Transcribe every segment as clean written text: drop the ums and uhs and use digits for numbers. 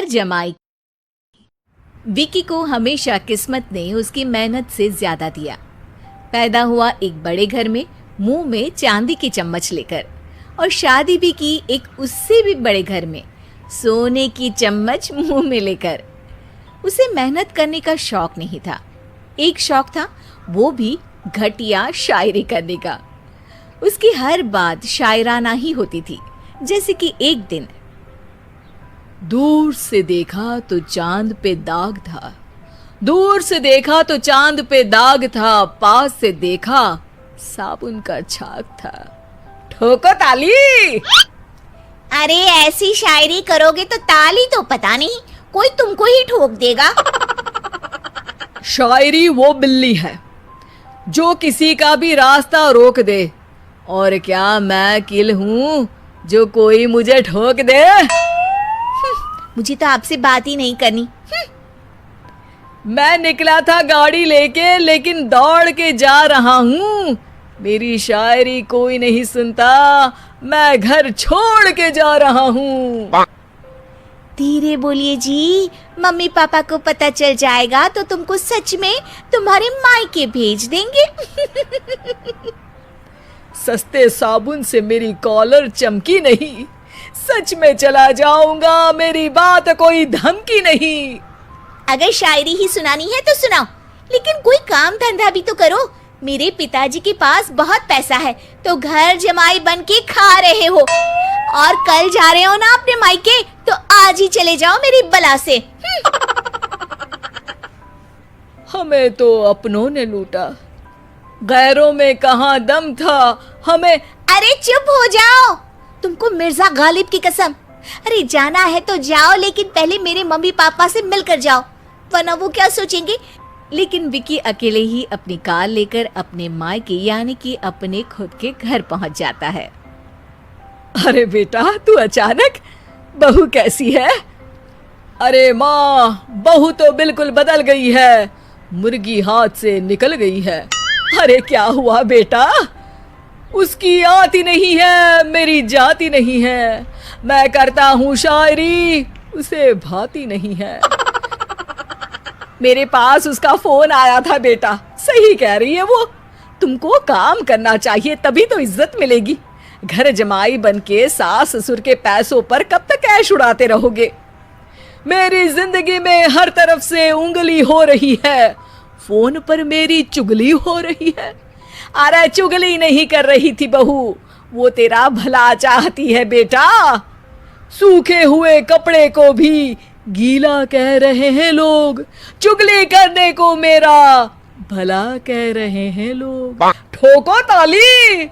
जमाई। विकी को हमेशा किस्मत ने उसकी मेहनत से ज्यादा दिया। पैदा हुआ एक बड़े घर में, मुंह में चांदी की चम्मच लेकर, और शादी भी की एक उससे भी बड़े घर में, सोने की चम्मच मुंह में लेकर। उसे मेहनत करने का शौक नहीं था। एक शौक था, वो भी घटिया शायरी करने का। उसकी हर बात शायराना ही होती थी। जैसे कि एक दिन, दूर से देखा तो चांद पे दाग था, दूर से देखा तो चांद पे दाग था, पास से देखा साबुन का छाग था। ठोको ताली। अरे ऐसी शायरी करोगे तो ताली तो पता नहीं, कोई तुमको ही ठोक देगा। शायरी वो बिल्ली है जो किसी का भी रास्ता रोक दे, और क्या मैं किल हूं जो कोई मुझे ठोक दे। मुझे तो आपसे बात ही नहीं करनी। मैं निकला था गाड़ी लेके, लेकिन दौड़ के जा रहा हूँ। मेरी शायरी कोई नहीं सुनता, मैं घर छोड़ के जा रहा हूँ। धीरे बोलिए जी, मम्मी पापा को पता चल जाएगा तो तुमको सच में तुम्हारे मायके भेज देंगे। सस्ते साबुन से मेरी कॉलर चमकी नहीं, सच में चला जाऊंगा, मेरी बात कोई धमकी नहीं। अगर शायरी ही सुनानी है तो सुनाओ, लेकिन कोई काम धंधा भी तो करो। मेरे पिताजी के पास बहुत पैसा है, तो घर जमाई बन के खा रहे हो, और कल जा रहे हो ना अपने मायके, तो आज ही चले जाओ मेरी बला से। हमें तो अपनों ने लूटा, गैरों में कहाँ दम था हमें। अरे चुप हो जाओ, तुमको मिर्जा गालिब की कसम। अरे जाना है तो जाओ, लेकिन पहले मेरे मम्मी पापा से मिलकर जाओ, वरना वो क्या सोचेंगे। लेकिन विकी अकेले ही अपनी कार लेकर अपने मायके यानी कि अपने खुद के घर पहुंच जाता है। अरे बेटा, तू अचानक, बहू कैसी है? अरे माँ, बहू तो बिल्कुल बदल गई है, मुर्गी हाथ से निकल गई है। अरे क्या हुआ बेटा? उसकी आती नहीं है, मेरी जाती नहीं है। मैं करता हूँ शायरी, उसे भाती नहीं है। मेरे पास उसका फोन आया था बेटा, सही कह रही है वो। तुमको काम करना चाहिए, तभी तो इज्जत मिलेगी। घर जमाई बनके सास ससुर के पैसों पर कब तक ऐश उड़ाते रहोगे? मेरी जिंदगी में हर तरफ से उंगली हो रही है, फोन पर मेरी चुगली हो रही है। अरे चुगली नहीं कर रही थी बहू, वो तेरा भला चाहती है बेटा। सूखे हुए कपड़े को भी गीला कह रहे हैं लोग, चुगली करने को मेरा भला कह रहे हैं लोग। ठोको ताली।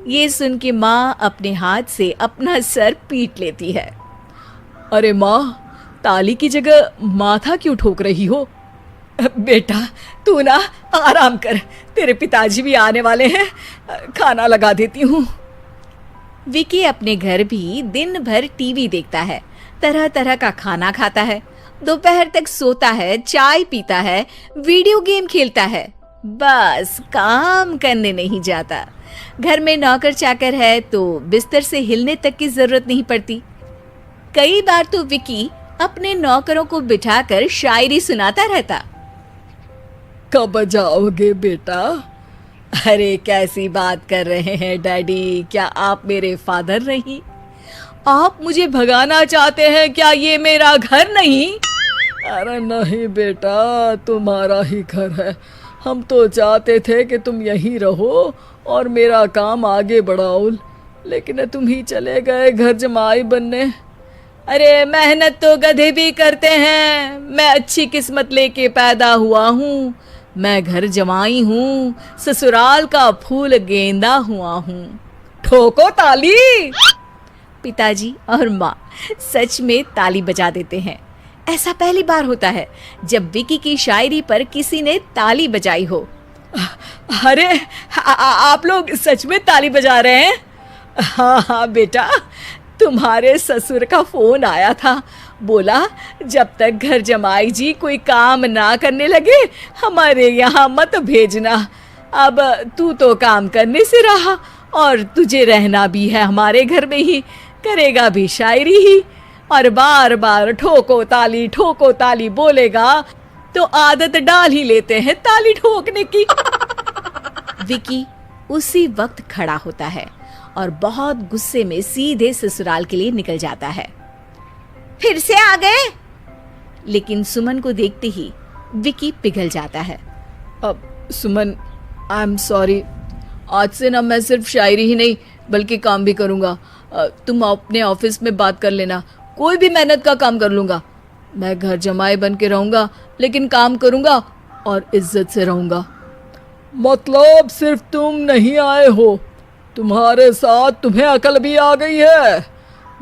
ये सुन के माँ अपने हाथ से अपना सर पीट लेती है। अरे माँ, ताली की जगह माथा क्यों ठोक रही हो? बेटा तू ना आराम कर, तेरे पिताजी भी आने वाले हैं, खाना लगा देती हूँ। विकी अपने घर भी दिन भर टीवी देखता है, तरह तरह का खाना खाता है, दोपहर तक सोता है, चाय पीता है, वीडियो गेम खेलता है, बस काम करने नहीं जाता। घर में नौकर चाकर है तो बिस्तर से हिलने तक की जरूरत नहीं पड़ती। कई बार तो विकी अपने नौकरों को बिठाकर शायरी सुनाता रहता। कब जाओगे बेटा? अरे कैसी बात कर रहे हैं डैडी, क्या आप मेरे फादर नहीं? आप मुझे भगाना चाहते हैं क्या? ये मेरा घर नहीं। अरे नहीं बेटा, तुम्हारा ही घर है। हम तो चाहते थे कि तुम यहीं रहो और मेरा काम आगे बढ़ाओ, लेकिन तुम ही चले गए घर जमाई बनने। अरे मेहनत तो गधे भी करते हैं, मैं अच्छी किस्मत लेके पैदा हुआ हूँ, मैं घर जमाई हूँ, ससुराल का फूल गेंदा हुआ हूँ। ठोको ताली। पिताजी और माँ सच में ताली बजा देते हैं। ऐसा पहली बार होता है जब विकी की शायरी पर किसी ने ताली बजाई हो। अरे आप लोग सच में ताली बजा रहे हैं? हाँ हाँ बेटा, तुम्हारे ससुर का फोन आया था, बोला जब तक घर जमाई जी कोई काम ना करने लगे हमारे यहाँ मत भेजना। अब तू तो काम करने से रहा और तुझे रहना भी है हमारे घर में ही, करेगा भी शायरी ही। और बार बार ठोको ताली बोलेगा तो आदत डाल ही लेते हैं ताली ठोकने की। विकी उसी वक्त खड़ा होता है और बहुत गुस्से में सीधे ससुराल के लिए निकल जाता है। फिर से आ गए? लेकिन सुमन को देखते ही विकी पिघल जाता है। अब सुमन, आई एम सॉरी, आज से ना मैं सिर्फ शायरी ही नहीं बल्कि काम भी करूँगा। तुम अपने ऑफिस में बात कर लेना, कोई भी मेहनत का काम कर लूँगा। मैं घर जमाई बन के रहूँगा लेकिन काम करूँगा और इज्जत से रहूँगा। मतलब सिर्फ तुम नहीं आए हो, तुम्हारे साथ तुम्हें अकल भी आ गई है।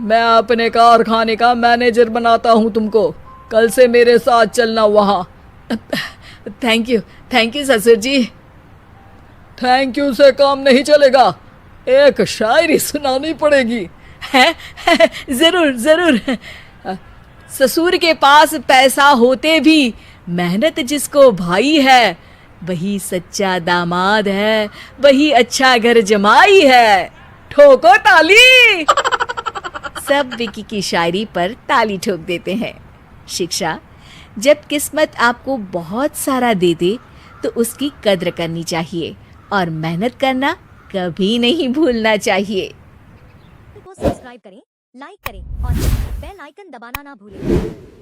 मैं अपने कारखाने का मैनेजर बनाता हूँ तुमको, कल से मेरे साथ चलना वहाँ। थैंक यू ससुर जी। थैंक यू से काम नहीं चलेगा, एक शायरी सुनानी पड़ेगी। है जरूर। ससुर के पास पैसा होते भी मेहनत जिसको भाई है, वही सच्चा दामाद है, वही अच्छा घर जमाई है। ठोको ताली। सब विकी की शायरी पर ताली ठोक देते हैं। शिक्षा, जब किस्मत आपको बहुत सारा दे दे तो उसकी कद्र करनी चाहिए और मेहनत करना कभी नहीं भूलना चाहिए। को सब्सक्राइब करें, लाइक करें और बेल आइकन दबाना ना भूलें।